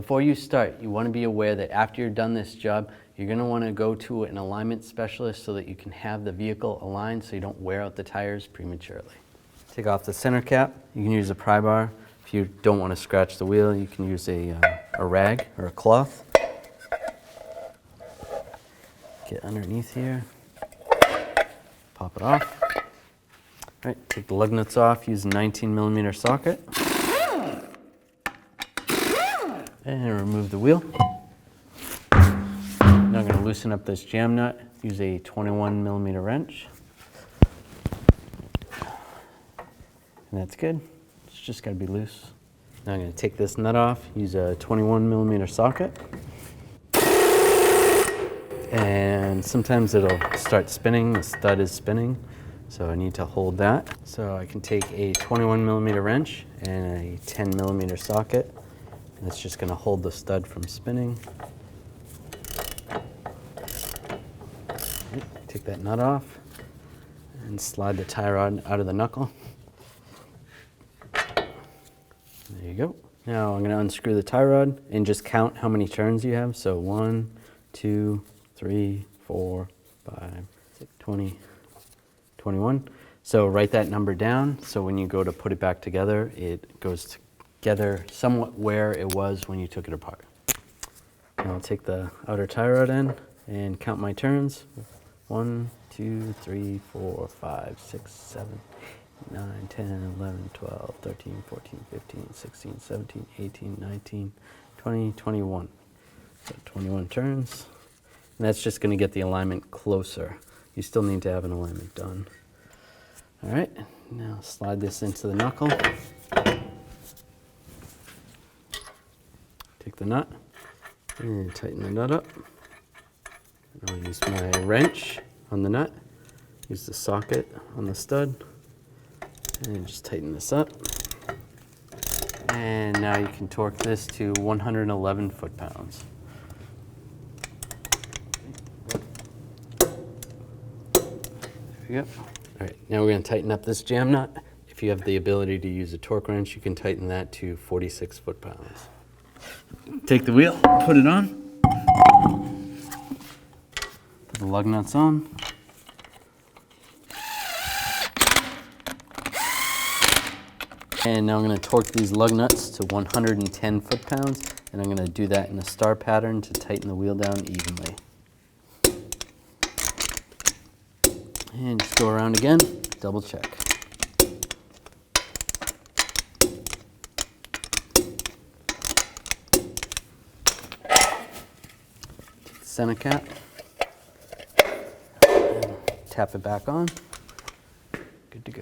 before you start, you want to be aware that after you're done this job, you're going to want to go to an alignment specialist so that you can have the vehicle aligned so you don't wear out the tires prematurely. Take off the center cap. You can use a pry bar. If you don't want to scratch the wheel, you can use a rag or a cloth. Get underneath here, pop it off. All right, take the lug nuts off, use a 19mm socket. And remove the wheel. Now I'm going to loosen up this jam nut, use a 21mm wrench. And that's good, it's just got to be loose. Now I'm going to take this nut off, use a 21mm socket. And sometimes it'll start spinning, the stud is spinning, so I need to hold that. So I can take a 21mm wrench and a 10mm socket. And it's just going to hold the stud from spinning. Right, take that nut off and slide the tie rod out of the knuckle. There you go. Now I'm going to unscrew the tie rod and just count how many turns you have. So 1, 2, 3, 4, 5, 6, 20, 21. So write that number down so when you go to put it back together, it goes together somewhat where it was when you took it apart. Now I'll take the outer tie rod in and count my turns. 1, 2, 3, 4, 5, 6, 7, 9, 10, 11, 12, 13, 14, 15, 16, 17, 18, 19, 20, 21. So 21 turns. And that's just going to get the alignment closer. You still need to have an alignment done. All right, now slide this into the knuckle. Take the nut and tighten the nut up. I'll use my wrench on the nut, use the socket on the stud, and just tighten this up. And now you can torque this to 111 foot-pounds. There we go. All right, now we're going to tighten up this jam nut. If you have the ability to use a torque wrench, you can tighten that to 46 foot-pounds. Take the wheel, put it on, put the lug nuts on, and now I'm going to torque these lug nuts to 110 foot-pounds, and I'm going to do that in a star pattern to tighten the wheel down evenly. And just go around again, double check. Center cap, and tap it back on, good to go.